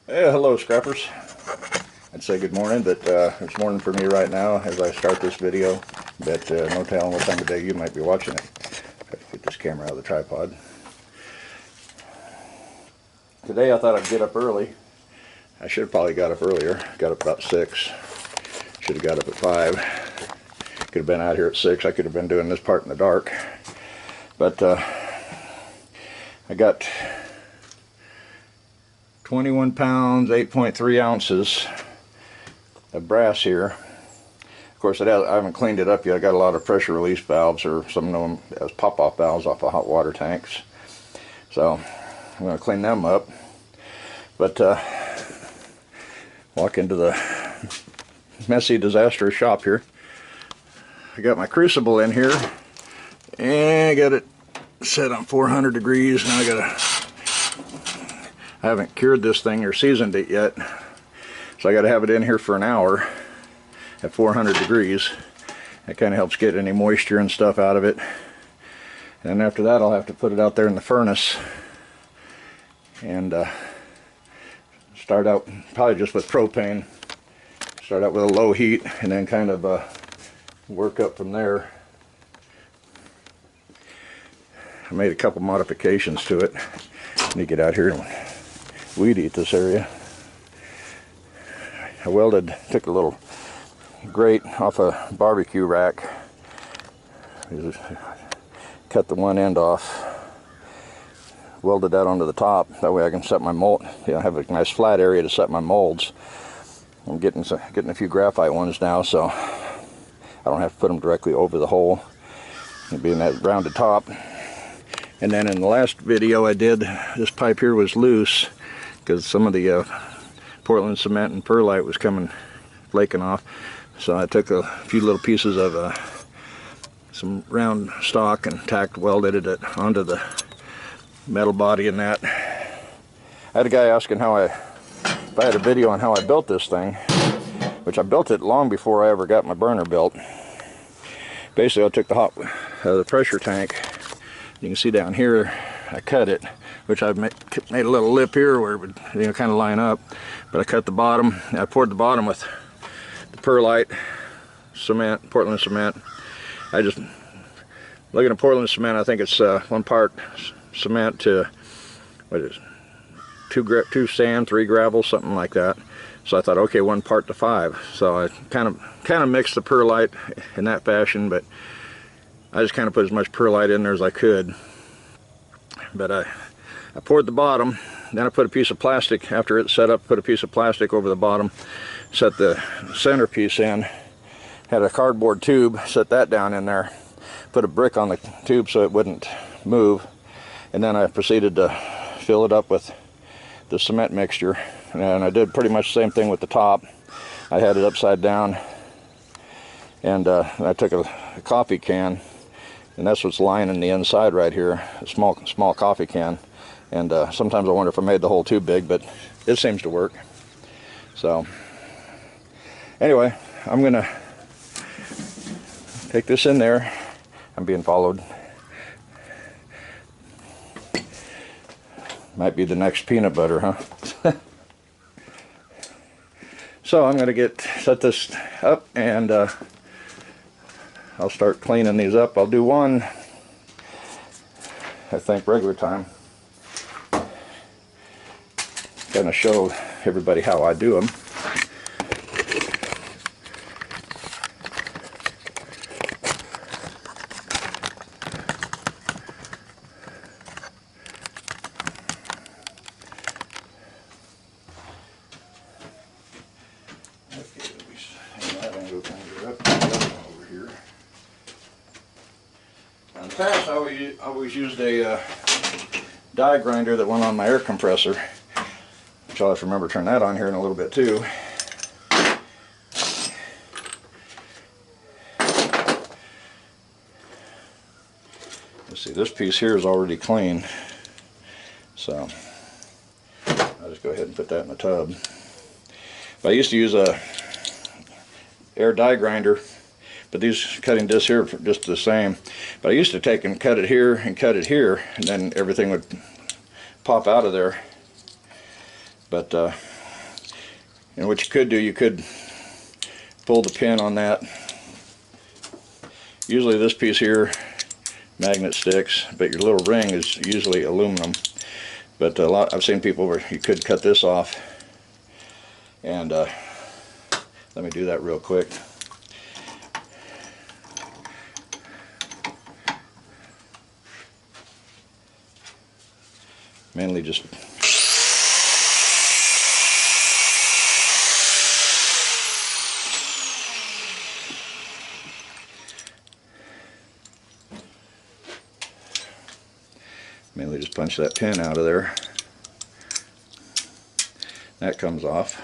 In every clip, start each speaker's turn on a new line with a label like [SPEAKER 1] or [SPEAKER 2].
[SPEAKER 1] Yeah, hello scrappers. I'd say good morning, but it's morning for me right now as I start this video, but no telling what time of day you might be watching it. Try to get this camera out of the tripod. Today I thought I'd get up early. I should have probably got up earlier. Got up about 6. Should have got up at 5. Could have been out here at 6. I could have been doing this part in the dark. But I got 21 pounds, 8.3 ounces of brass here. Of course, I haven't cleaned it up yet. I got a lot of pressure release valves, or some know them as pop-off valves off of hot water tanks. So I'm going to clean them up. But walk into the messy, disastrous shop here. I got my crucible in here, and I got it set on 400 degrees. Now I haven't cured this thing or seasoned it yet, so I got to have it in here for an hour at 400 degrees. That kind of helps get any moisture and stuff out of it. And after that, I'll have to put it out there in the furnace and start out probably just with propane. Start out with a low heat and then kind of work up from there. I made a couple modifications to it. Let me get out here and weed eat this area. I took a little grate off a barbecue rack. Cut the one end off. Welded that onto the top. That way I can set my mold. Have a nice flat area to set my molds. I'm getting a few graphite ones now, so I don't have to put them directly over the hole. It'll be in that rounded top. And then in the last video I did, this pipe here was loose because some of the Portland cement and perlite was flaking off. So I took a few little pieces of some round stock and welded it onto the metal body in that. I had a guy asking if I had a video on how I built this thing, which I built it long before I ever got my burner built. Basically, I took the pressure tank. You can see down here, I cut it, which I've made a little lip here where it would kind of line up. But I cut the bottom. I poured the bottom with the perlite cement, Portland cement. Looking at Portland cement, I think it's 1 part cement to, what is it, 2 sand, 3 gravel, something like that. So I thought, okay, 1 part to 5. So I kind of mixed the perlite in that fashion, but I just kind of put as much perlite in there as I could. But I poured the bottom, then I put a piece of plastic, after it's set up, put a piece of plastic over the bottom, set the centerpiece in, had a cardboard tube, set that down in there, put a brick on the tube so it wouldn't move, and then I proceeded to fill it up with the cement mixture. And I did pretty much the same thing with the top. I had it upside down, and I took a coffee can, and that's what's lining the inside right here, a small coffee can. And sometimes I wonder if I made the hole too big, but it seems to work. So anyway, I'm gonna take this in there. I'm being followed. Might be the next peanut butter, huh? So I'm gonna set this up, and I'll start cleaning these up. I'll do one, I think, regular time. Kind of show everybody how I do them. In the past, I always used a die grinder that went on my air compressor, which I'll have to remember to turn that on here in a little bit too. Let's see, this piece here is already clean, so I'll just go ahead and put that in the tub. But I used to use a air die grinder, but these cutting discs here are just the same. But I used to take and cut it here, and then everything would pop out of there. But And what you could do, you could pull the pin on that. Usually this piece here, magnet sticks, but your little ring is usually aluminum. But I've seen people where you could cut this off. And let me do that real quick. Mainly just punch that pin out of there. That comes off.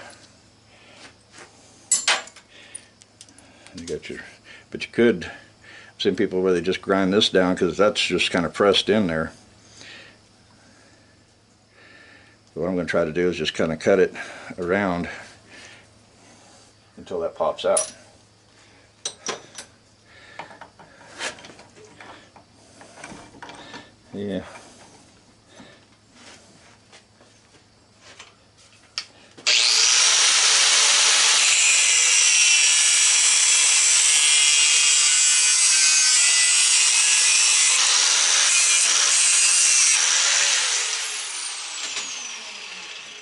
[SPEAKER 1] You got your, but you could, I've seen people where they just grind this down because that's just kind of pressed in there. So what I'm going to try to do is just kind of cut it around until that pops out. Yeah.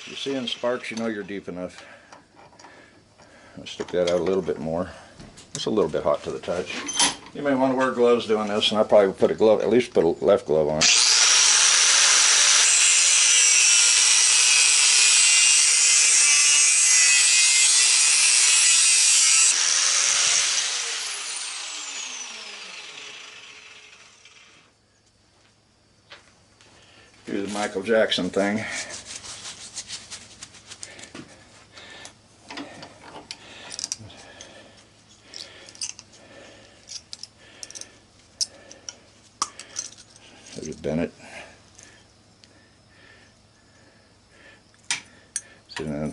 [SPEAKER 1] If you're seeing sparks, you know you're deep enough. I'll stick that out a little bit more. It's a little bit hot to the touch. You may want to wear gloves doing this, and I probably would put a glove, at least put a left glove on. Do the Michael Jackson thing. There's Bennett. So now,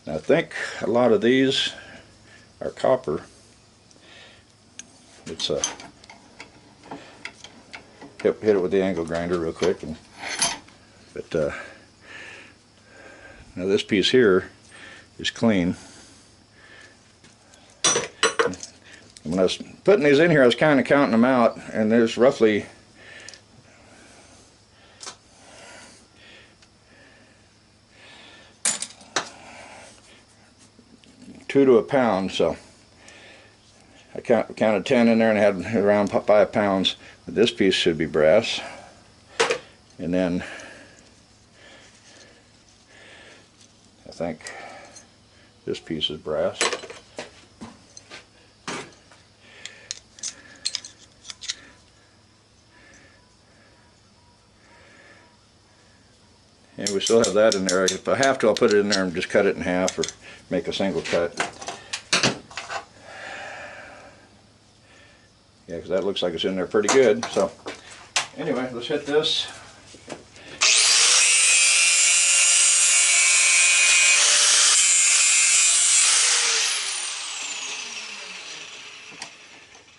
[SPEAKER 1] I think a lot of these are copper. It's a hit it with the angle grinder real quick, but now this piece here is clean. And when I was putting these in here, I was kind of counting them out, and there's roughly 2 to a pound, so I counted 10 in there and I had around 5 pounds. But this piece should be brass, and then I think this piece is brass. And we still have that in there. If I have to, I'll put it in there and just cut it in half or make a single cut. Yeah, because that looks like it's in there pretty good. So anyway, let's hit this.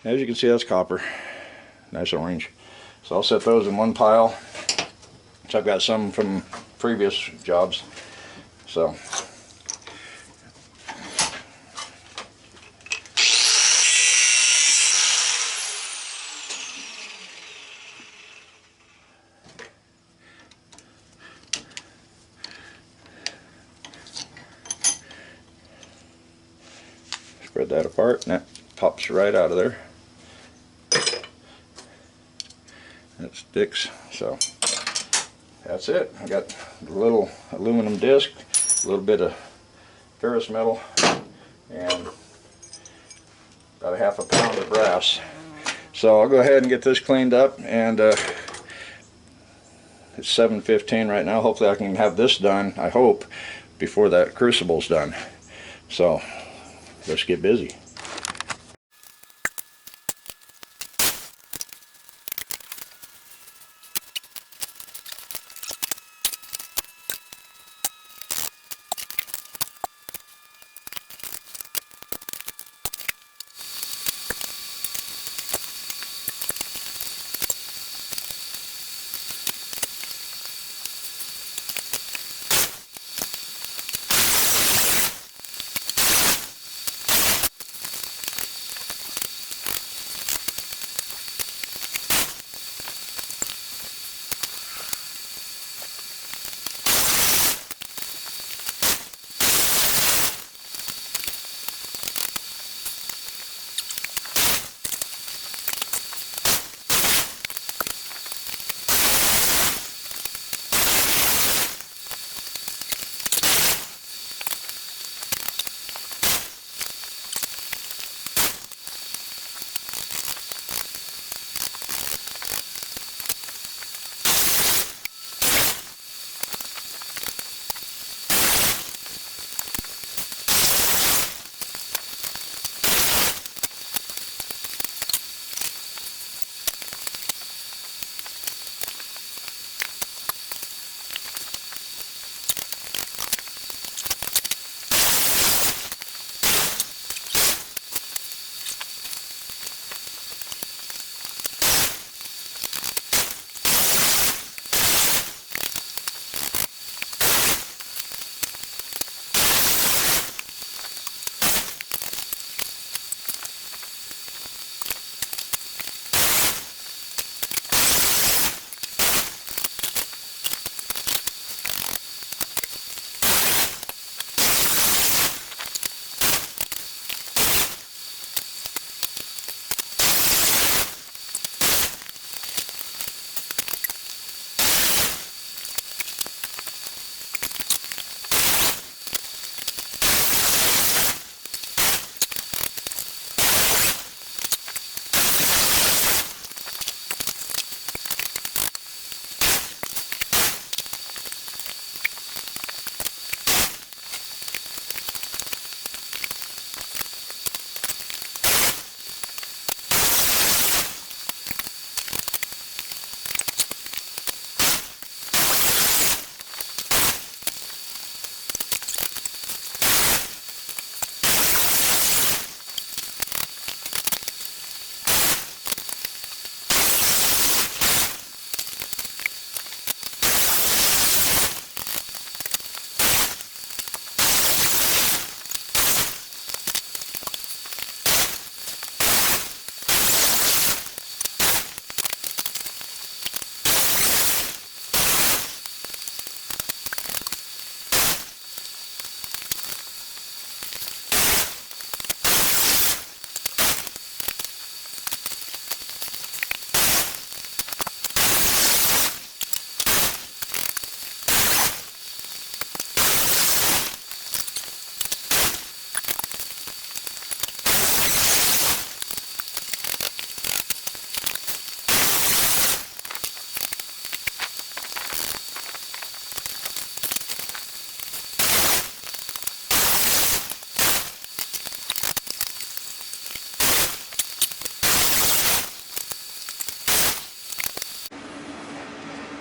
[SPEAKER 1] As you can see, that's copper. Nice orange. So I'll set those in one pile, which I've got some from previous jobs. So spread that apart, and that pops right out of there. That sticks. So that's it. I got a little aluminum disc, a little bit of ferrous metal, and about a half a pound of brass. So I'll go ahead and get this cleaned up, and it's 7:15 right now. Hopefully I can have this done, I hope, before that crucible's done. So let's get busy.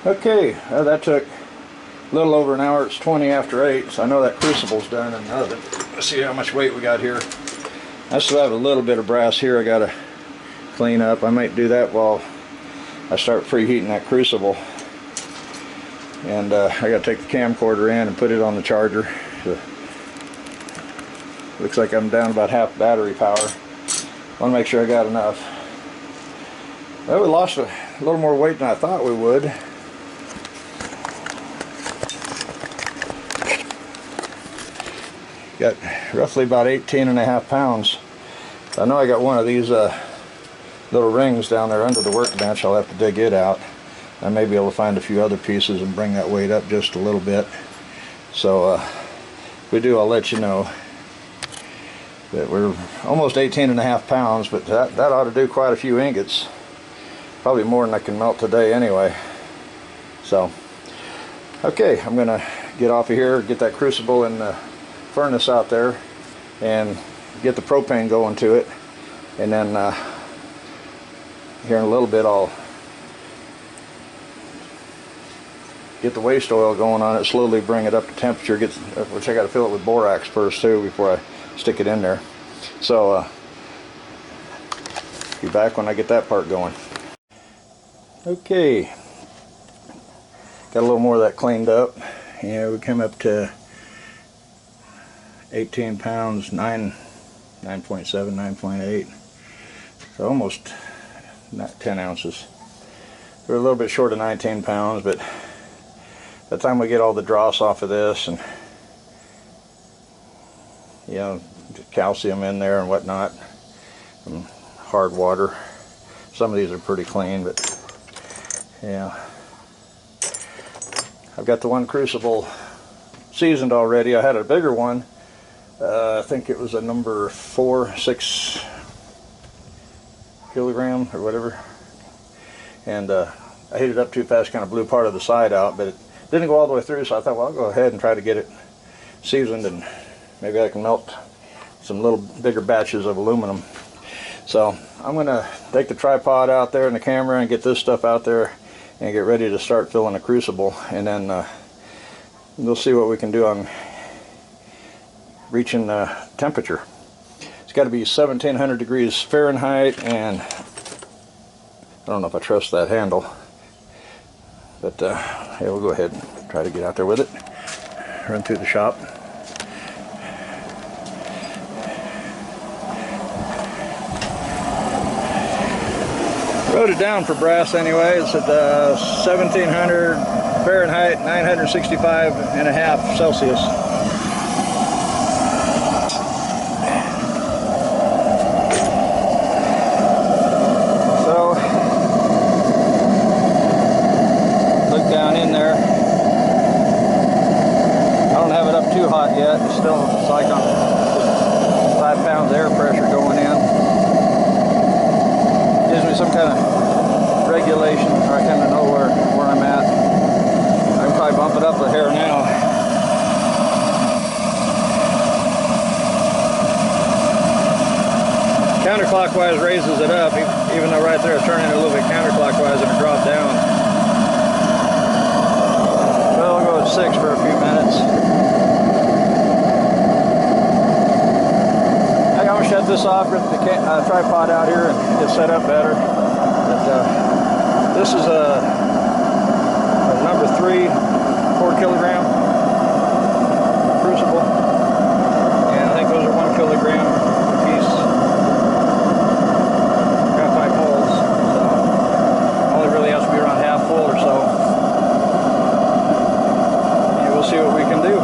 [SPEAKER 1] Okay, that took a little over an hour. It's 20 after 8, so I know that crucible's done in the oven. Let's see how much weight we got here. I still have a little bit of brass here I gotta clean up. I might do that while I start preheating that crucible. And I gotta take the camcorder in and put it on the charger. So, looks like I'm down about half battery power. Want to make sure I got enough. Well, we lost a little more weight than I thought we would. Got roughly about 18.5 pounds. I know I got one of these little rings down there under the workbench. I'll have to dig it out. I may be able to find a few other pieces and bring that weight up just a little bit. So if we do, I'll let you know. That we're almost 18.5 pounds, but that ought to do quite a few ingots. Probably more than I can melt today anyway. So, okay, I'm gonna get off of here, get that crucible in the furnace out there, and get the propane going to it. And then here in a little bit I'll get the waste oil going on it, slowly bring it up to temperature, which I got to fill it with borax first too before I stick it in there. So be back when I get that part going. Okay, got a little more of that cleaned up. Yeah, we came up to 18 pounds, 9.7, 9.8, so almost not 10 ounces. We're a little bit short of 19 pounds, but by the time we get all the dross off of this and, you know, calcium in there and whatnot, and hard water. Some of these are pretty clean, but yeah. I've got the one crucible seasoned already. I had a bigger one. I think it was a number 6 kilogram or whatever. And I heated it up too fast, kind of blew part of the side out, but it didn't go all the way through, so I thought, well, I'll go ahead and try to get it seasoned, and maybe I can melt some little bigger batches of aluminum. So I'm going to take the tripod out there and the camera and get this stuff out there and get ready to start filling the crucible, and then we'll see what we can do on reaching temperature. It's got to be 1700 degrees Fahrenheit, and I don't know if I trust that handle, but yeah, we'll go ahead and try to get out there with it, run through the shop. Wrote it down for brass anyway. It's at 1700 Fahrenheit, 965.5 Celsius. So, look down in there. I don't have it up too hot yet. It's like on 5 pounds of air pressure going in. Gives me some kind of regulation, so I kind of know where I'm at. I can probably bump it up a hair now. Counterclockwise raises it up, even though right there it's turning a little bit counterclockwise and it dropped down. Well, we'll go at 6 for a few minutes. I'm going to shut this off, get the tripod out here and get set up better. But, this is a number 3 4-kilogram crucible, and I think those are 1 kilogram piece graphite molds, so only really has to be around half full or so, and we'll see what we can do.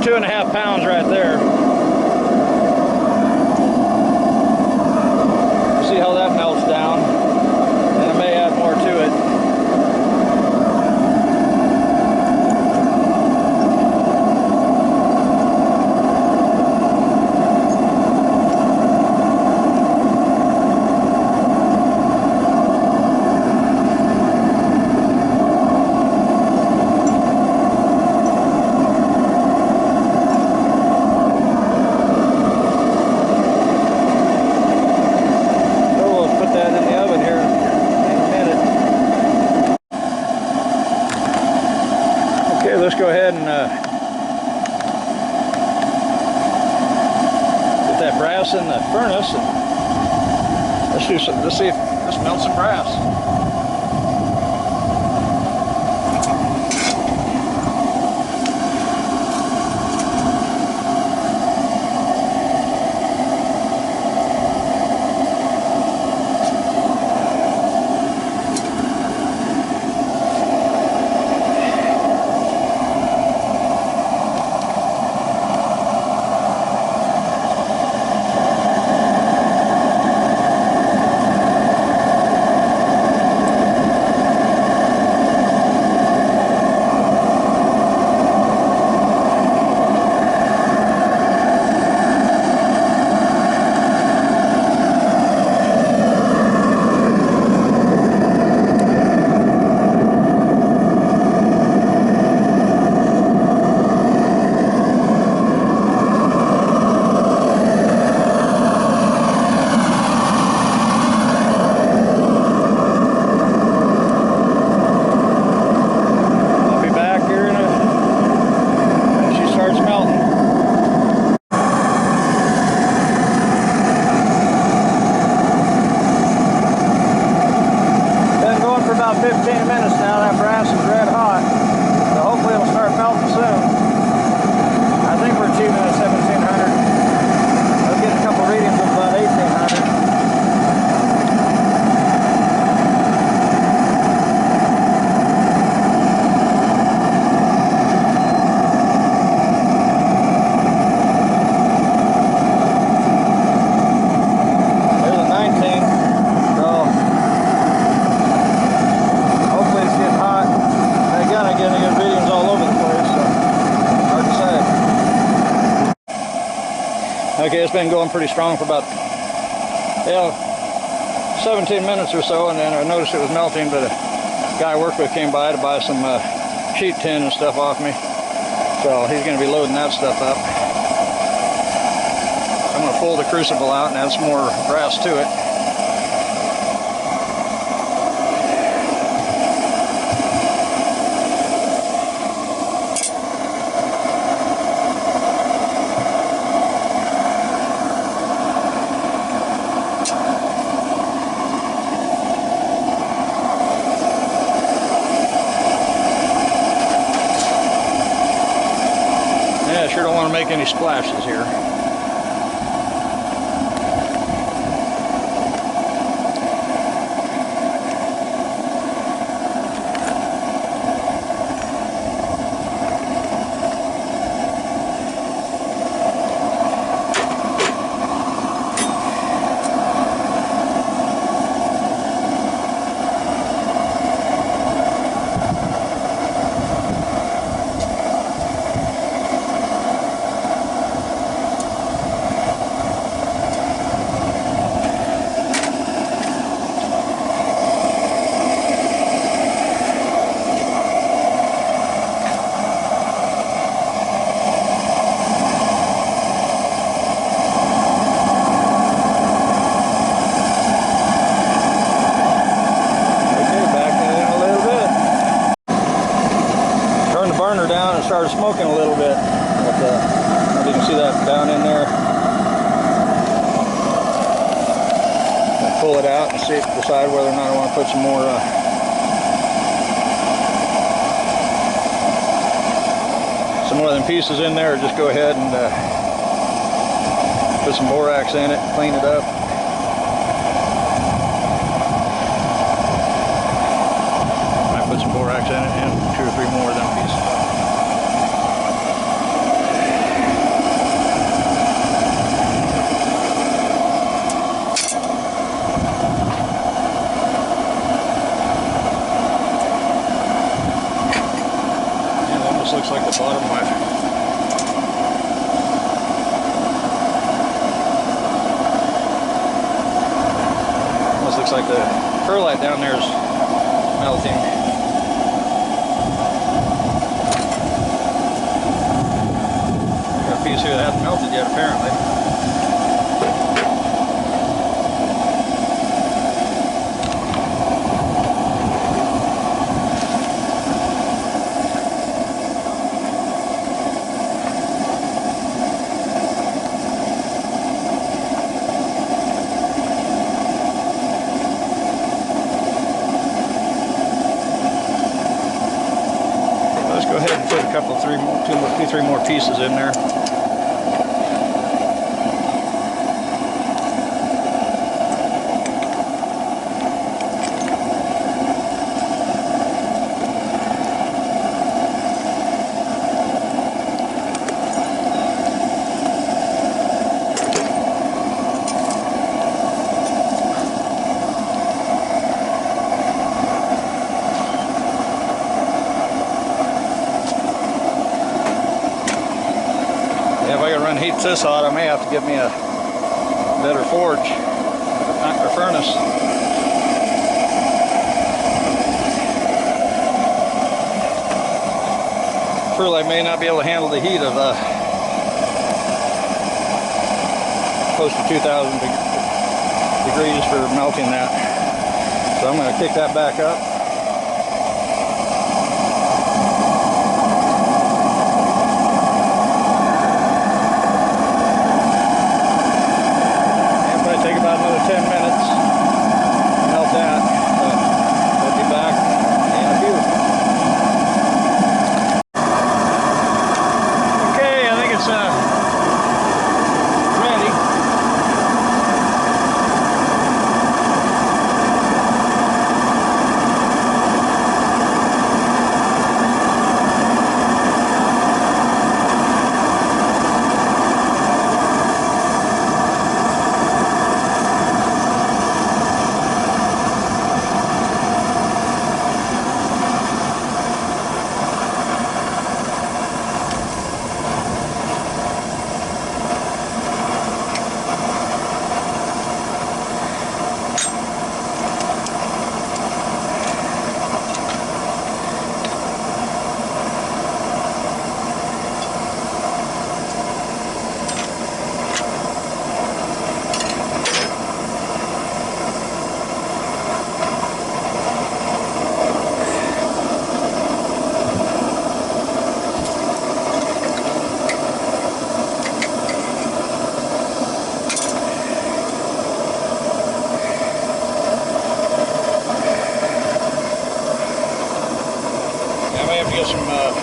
[SPEAKER 1] about 2.5 pounds right there. See how that melts down, and I may add more to it. Let's go ahead and get that brass in the furnace, and let's see if this melts some brass. Okay, it's been going pretty strong for about 17 minutes or so, and then I noticed it was melting, but a guy I work with came by to buy some sheet tin and stuff off me. So he's going to be loading that stuff up. I'm going to pull the crucible out and add some more brass to it. Sure don't want to make any splashes here. Started smoking a little bit, but you can see that down in there. I'll pull it out and see, decide whether or not I want to put some more of them pieces in there, or just go ahead and put some borax in it, clean it up. Might put some borax in it and 2 or 3 more of them pieces. This looks like the bottom one. Almost looks like the perlite down there is melting. Got a piece here that hasn't melted yet, apparently. Go ahead and put a couple, two, three more pieces in there. If I can run heats this hot, I may have to get me a better forge or furnace. Perlite may not be able to handle the heat of close to 2,000 degrees for melting that. So I'm going to kick that back up. Take about another 10 minutes, melt that, we'll be back in a few. Okay, I think it's ready. Get some real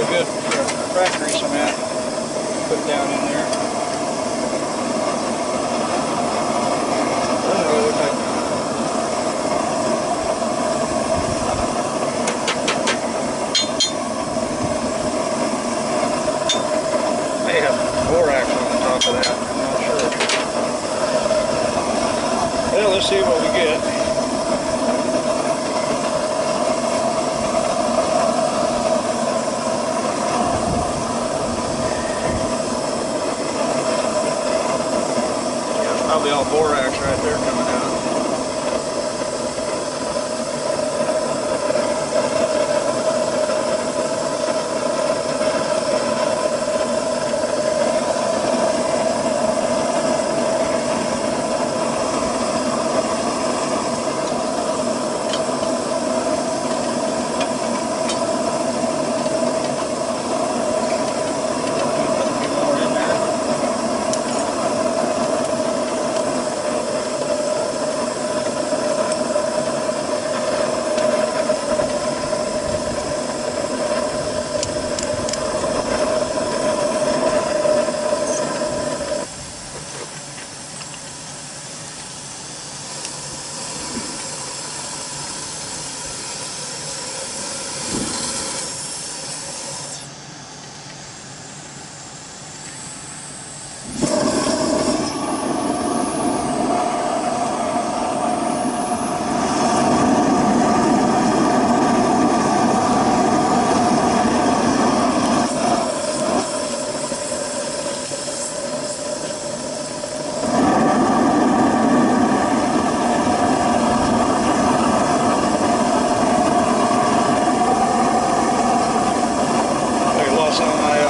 [SPEAKER 1] good crack grease on that, put it down in there. Doesn't really look like may have borax on the top of that, I'm not sure. Well, let's see what we get. Probably all borax right there coming out. also on my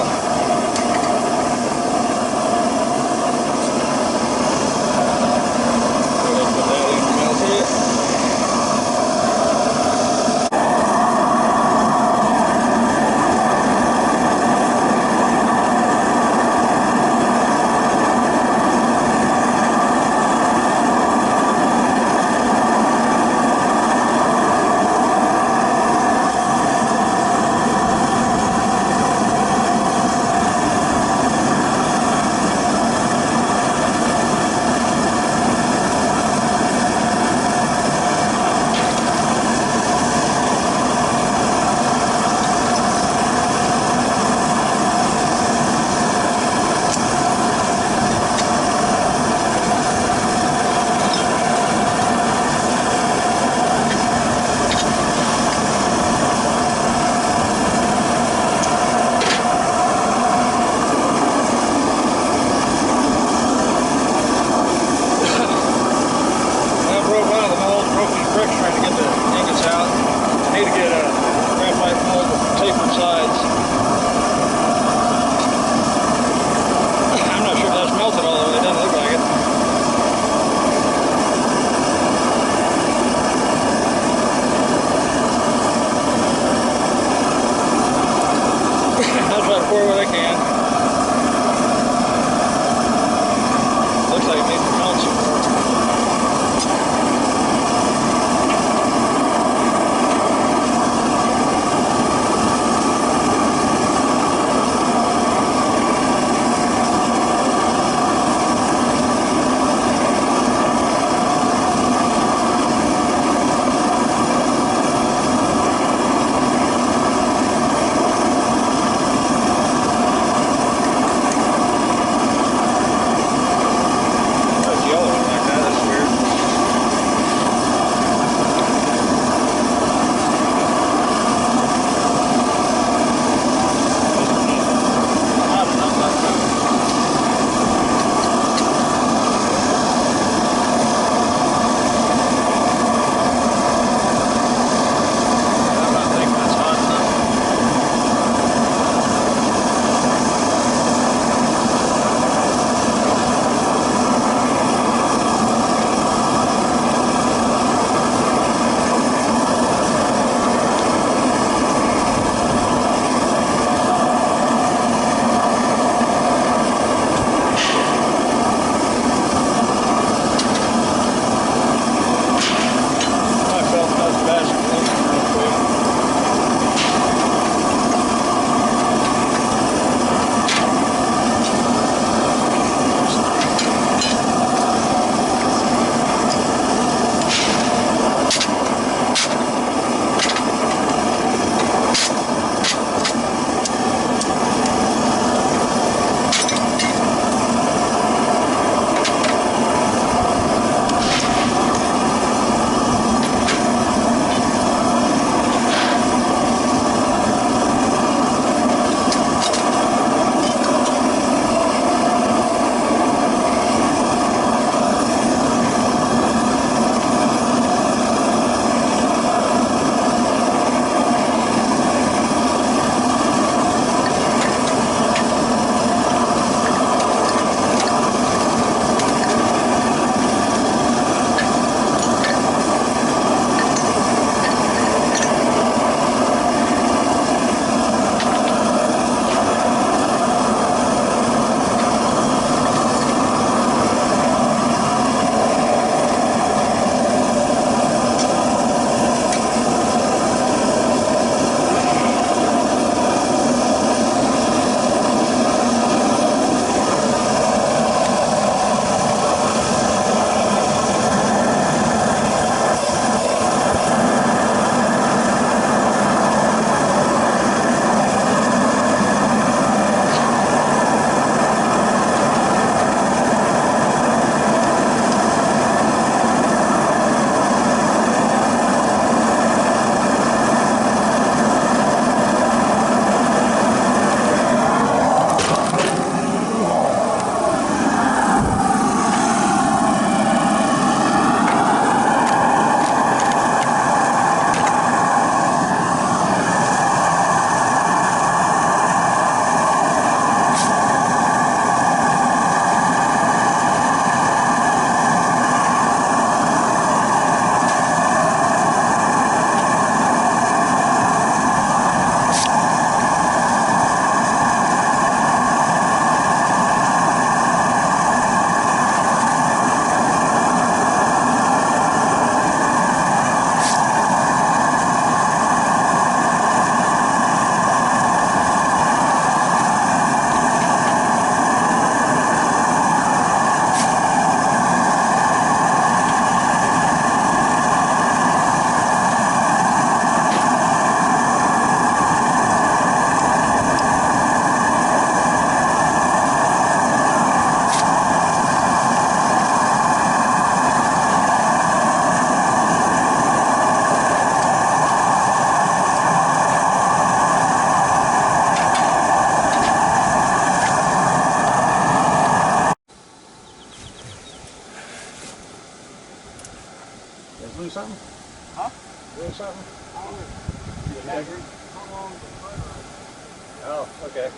[SPEAKER 1] something? You measuring? Oh, okay.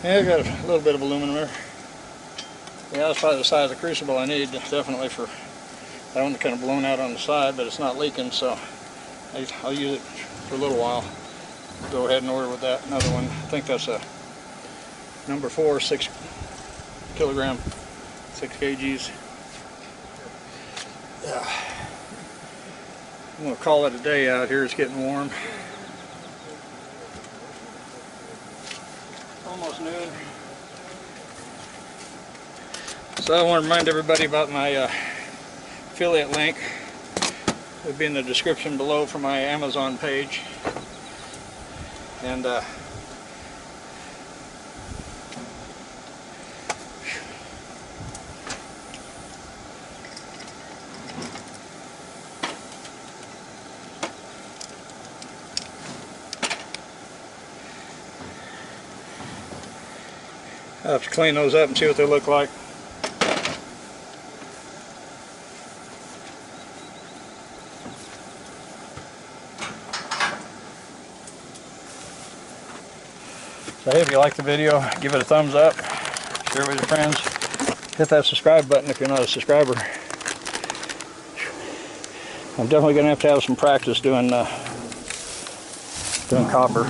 [SPEAKER 1] Yeah, I got a little bit of aluminum there. Yeah, that's probably the size of the crucible I need, definitely, for that one kind of blown out on the side, but it's not leaking, so I'll use it for a little while. Go ahead and order with that. Another one, I think that's a number 4, 6 kilogram, 6 kgs. Yeah. I'm going to call it a day out here. It's getting warm. Almost noon. So I want to remind everybody about my affiliate link. It'll be in the description below for my Amazon page. And I'll have to clean those up and see what they look like. So hey, if you like the video, give it a thumbs up, share it with your friends, hit that subscribe button if you're not a subscriber. I'm definitely going to have some practice doing copper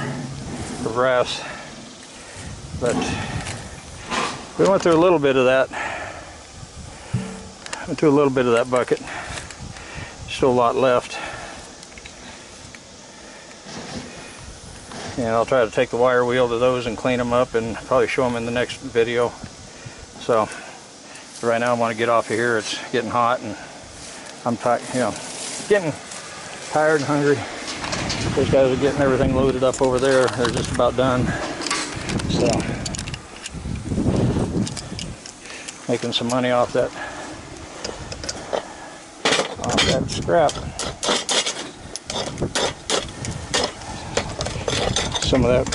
[SPEAKER 1] for brass, but we went through a little bit of that. Went through a little bit of that bucket. Still a lot left. And I'll try to take the wire wheel to those and clean them up and probably show them in the next video. So right now I want to get off of here. It's getting hot and I'm getting tired and hungry. Those guys are getting everything loaded up over there. They're just about done. So making some money off that scrap. Some of that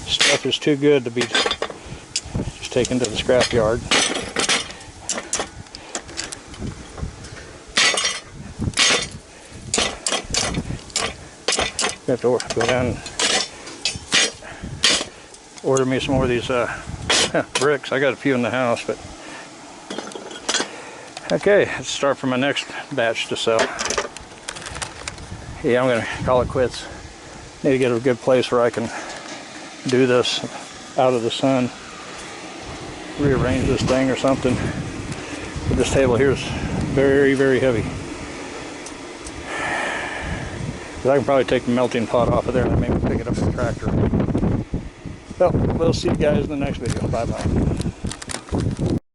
[SPEAKER 1] stuff is too good to be just taken to the scrap yard. I have to go down and order me some more of these bricks. I got a few in the house, but okay, let's start for my next batch to sell. Yeah, I'm gonna call it quits. Need to get a good place where I can do this out of the sun. Rearrange this thing or something. But this table here is very, very heavy. But I can probably take the melting pot off of there and maybe pick it up with the tractor. Well, we'll see you guys in the next video. Bye-bye.